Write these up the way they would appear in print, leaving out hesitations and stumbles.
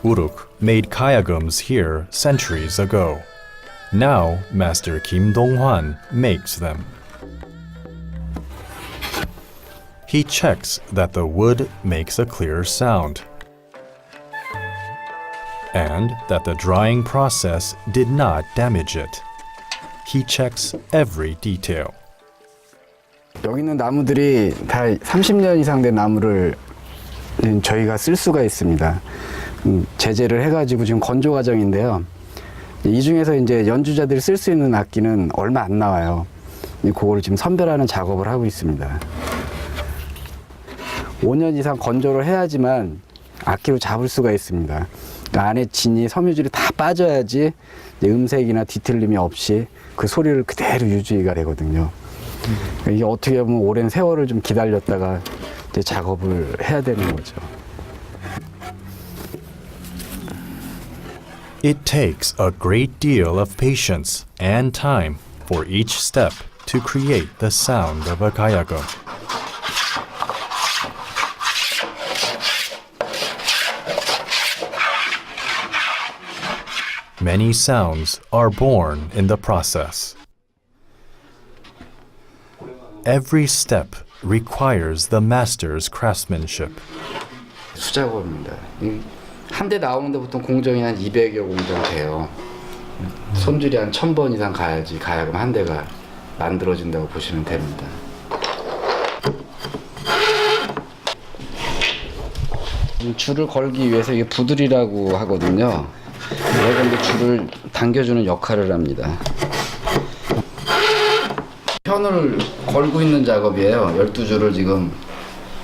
Uruk made kayagums here centuries ago. Now, Master Kim Dong-hwan makes them. He checks that the wood makes a clear sound and that the drying process did not damage it. He checks every detail. 여기 있는 나무들이 다 30년 이상 된 나무를 저희가 쓸 수가 있습니다. 제재를 해가지고 지금 건조 과정인데요. 이 중에서 이제 연주자들이 쓸 수 있는 악기는 얼마 안 나와요. 그거를 지금 선별하는 작업을 하고 있습니다. 5년 이상 건조를 해야지만 악기로 잡을 수가 있습니다. 그러니까 안에 진이 섬유질이 다 빠져야지 음색이나 뒤틀림이 없이 그 소리를 그대로 유지가 되거든요. 그러니까 이게 어떻게 보면 오랜 세월을 좀 기다렸다가 이제 작업을 해야 되는 거죠. It takes a great deal of patience and time for each step to create the sound of a kayagum. Many sounds are born in the process. Every step requires the master's craftsmanship. 수작업입니다. 한 대 나오는데 보통 공정이 한 200여 공정 돼요. 손질이 한 1000번 이상 가야지 가야금 한 대가 만들어진다고 보시면 됩니다. 줄을 걸기 위해서 이게 부들이라고 하거든요. 얘가 이제 줄을 당겨주는 역할을 합니다. 현을 걸고 있는 작업이에요. 12줄을 지금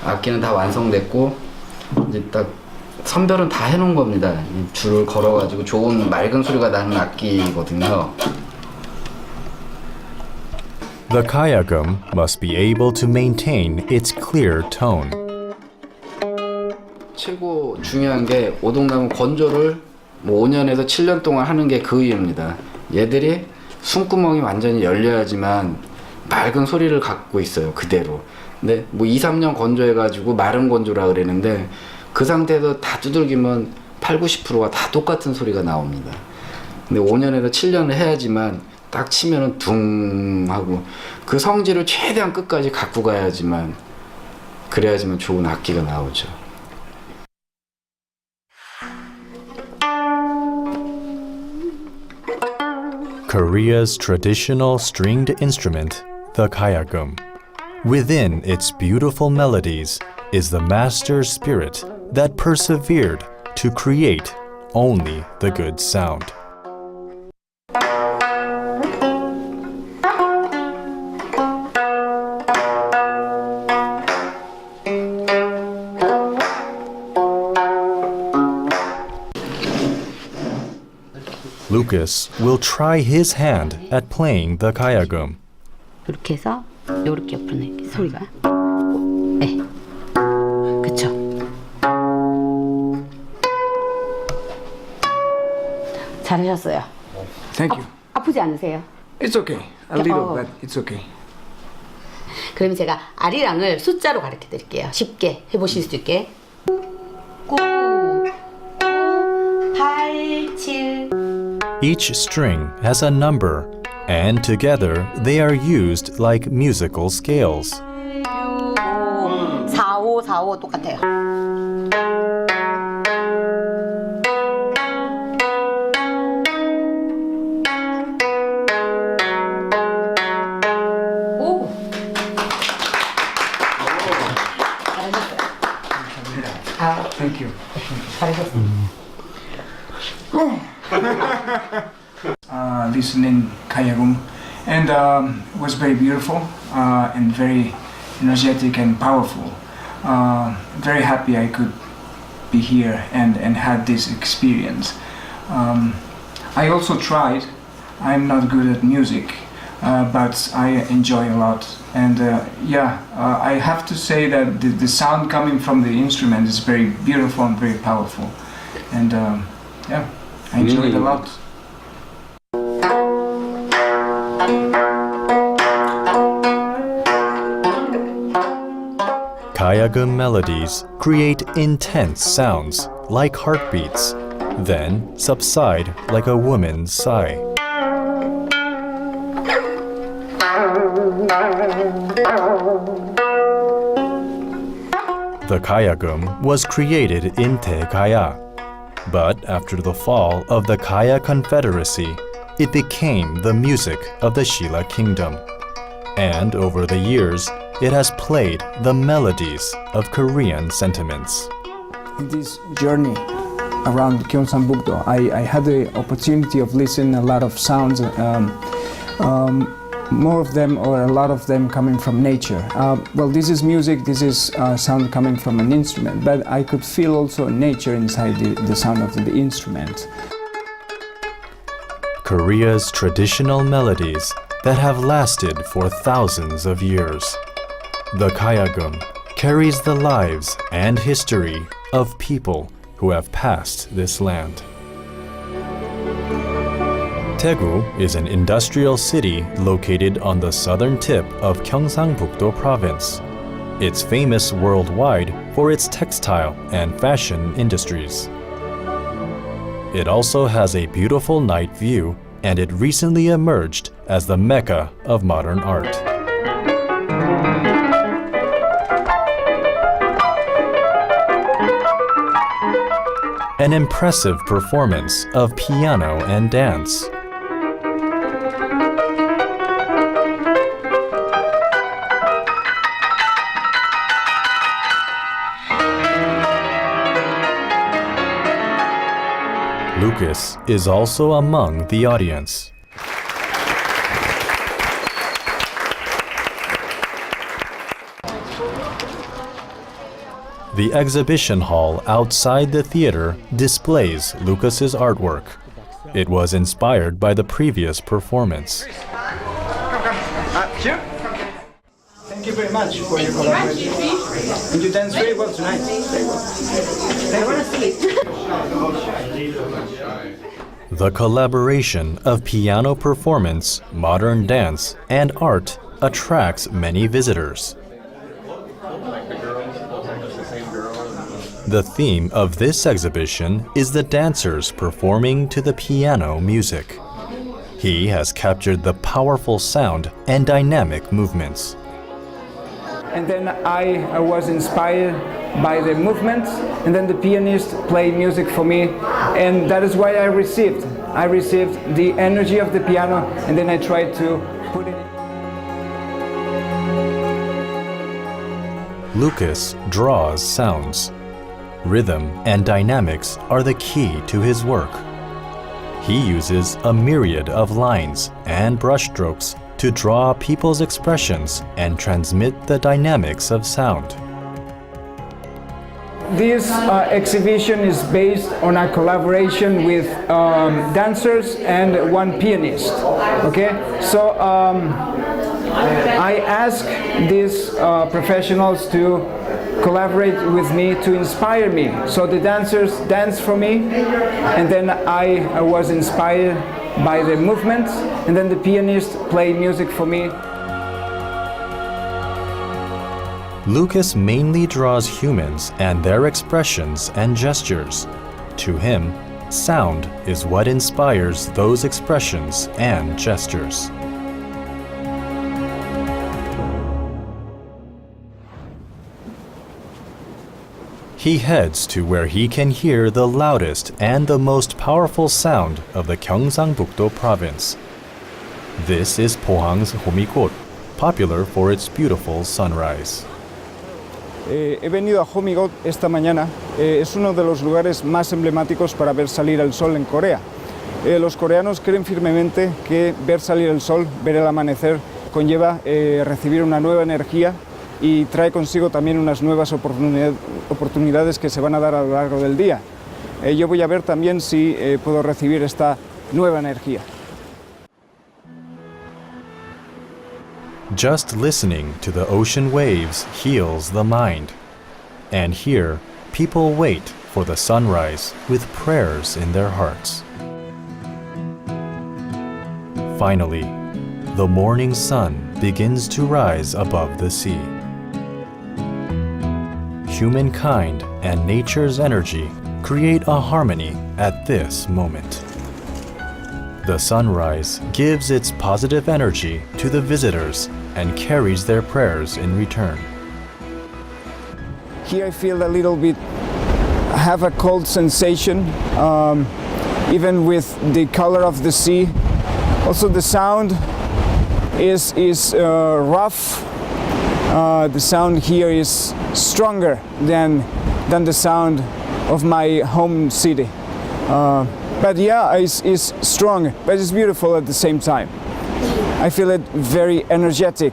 악기는 다 완성됐고 이제 딱 선별은 다 해놓은 겁니다. 이 줄을 걸어가지고 좋은 맑은 소리가 나는 악기거든요. The kayagum must be able to maintain its clear tone. 최고 중요한 게 오동나무 건조를 5년에서 7년 동안 하는 게 그 이유입니다. 얘들이 숨구멍이 완전히 열려야지만 맑은 소리를 갖고 있어요. 그대로. 근데 2, 3년 건조해가지고 마른 건조라 그러는데 그 상태에서 다 두들기면 8, 90%가 다 똑같은 소리가 나옵니다. 근데 5년에서 7년을 해야지만 딱 치면은 둥 하고 그 성질을 최대한 끝까지 갖고 가야지만 그래야지만 좋은 악기가 나오죠. Korea's traditional stringed instrument, the kayagum. Within its beautiful melodies is the master's spirit that persevered to create only the good sound. Lucas will try his hand at playing the kayagum. 이렇게 해서 이렇게 옆으로 내게 소리가. 네, 그쵸. 잘하셨어요. Thank you. 아프지 않으세요? It's okay. A little, Oh. but it's okay. 그러면 제가 아리랑을 숫자로 가르쳐 드릴게요. 쉽게 해보실 수 있게. 9, 8, 7. Each string has a number, and together they are used like musical scales. 4, 5, 4, 5 똑같아요. 오! 잘하셨어요. Thank you. 잘하셨어요. Listening Kayagum, and was very beautiful and very energetic and powerful. Very happy I could be here and had this experience. I also tried. I'm not good at music, but I enjoy a lot. And I have to say that the sound coming from the instrument is very beautiful and very powerful. And I enjoyed a lot. Kayagum melodies create intense sounds like heartbeats then subside like a woman's sigh. The Kayagum was created in Taegaya, but after the fall of the Kaya Confederacy, it became the music of the Silla Kingdom. And over the years, it has played the melodies of Korean sentiments. In this journey around Gyeongsangbuk-do, I had the opportunity of listening a lot of sounds, more of them or a lot of them coming from nature. Well, this is music, this is sound coming from an instrument, but I could feel also nature inside the sound of the instrument. Korea's traditional melodies that have lasted for thousands of years. The Kayagum carries the lives and history of people who have passed this land. Daegu is an industrial city located on the southern tip of Gyeongsangbuk-do Province. It's famous worldwide for its textile and fashion industries. It also has a beautiful night view, and it recently emerged as the Mecca of modern art. An impressive performance of piano and dance. Lucas is also among the audience. The exhibition hall outside the theater displays Lucas's artwork. It was inspired by the previous performance. Thank you very much for your collaboration. And you dance very well tonight. The collaboration of piano performance, modern dance, and art attracts many visitors. The theme of this exhibition is the dancers performing to the piano music. He has captured the powerful sound and dynamic movements. And then I was inspired by the movements, and then the pianist played music for me, and that is why I received the energy of the piano, and then I tried to put it. Lucas draws sounds. Rhythm and dynamics are the key to his work. He uses a myriad of lines and brushstrokes to draw people's expressions and transmit the dynamics of sound. This exhibition is based on a collaboration with dancers and one pianist. Okay, so I asked these professionals to collaborate with me to inspire me. So the dancers dance for me, and then I was inspired by the movements, and then the pianist played music for me. Lucas mainly draws humans and their expressions and gestures. To him, sound is what inspires those expressions and gestures. He heads to where he can hear the loudest and the most powerful sound of the Gyeongsangbuk-do Province. This is Pohang's Homikot, popular for its beautiful sunrise. He venido a Homikot esta mañana. Es uno de los lugares más emblemáticos para ver salir el sol en Corea. Los coreanos creen firmemente que ver salir el sol, ver el amanecer, conlleva recibir una nueva energía y trae consigo también unas nuevas oportunidades que se van a dar a lo largo del día. Yo voy a ver también si puedo recibir esta nueva energía. Just listening to the ocean waves heals the mind. And here, people wait for the sunrise with prayers in their hearts. Finally, the morning sun begins to rise above the sea. Humankind and nature's energy create a harmony at this moment. The sunrise gives its positive energy to the visitors and carries their prayers in return. Here I feel a little bit, I have a cold sensation, even with the color of the sea. Also the sound is rough. The sound here is stronger than the sound of my home city. But yeah, it's strong, but it's beautiful at the same time. I feel it very energetic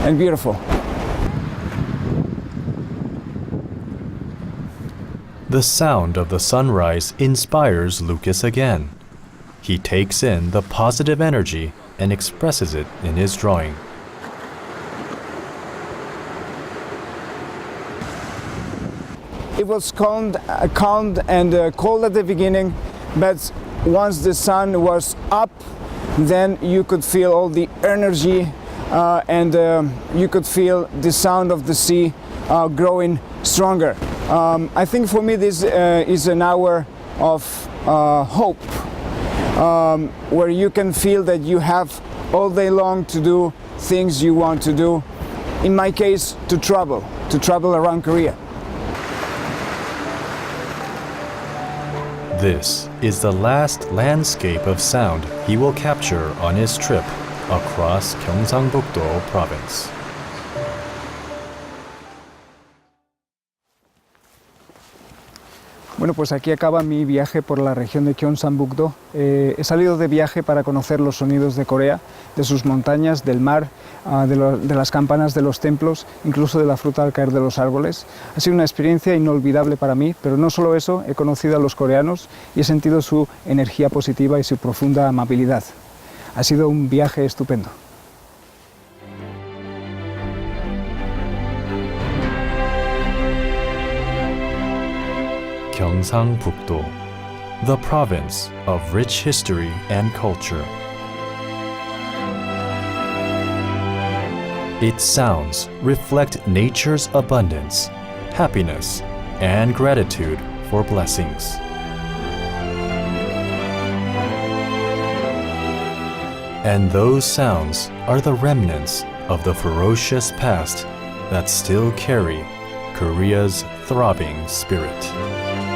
and beautiful. The sound of the sunrise inspires Lucas again. He takes in the positive energy and expresses it in his drawing. It was calm and cold at the beginning, but once the sun was up, then you could feel all the energy and you could feel the sound of the sea growing stronger. I think for me this is an hour of hope, where you can feel that you have all day long to do things you want to do. In my case, to travel around Korea. This is the last landscape of sound he will capture on his trip across Gyeongsangbuk-do Province. Bueno, pues aquí acaba mi viaje por la región de Gyeongsangbuk-do. He salido de viaje para conocer los sonidos de Corea, de sus montañas, del mar, de las campanas de los templos, incluso de la fruta al caer de los árboles. Ha sido una experiencia inolvidable para mí, pero no solo eso, he conocido a los coreanos y he sentido su energía positiva y su profunda amabilidad. Ha sido un viaje estupendo. Gyeongsangbuk-do, the province of rich history and culture. Its sounds reflect nature's abundance, happiness, and gratitude for blessings. And those sounds are the remnants of the ferocious past that still carry Korea's throbbing spirit.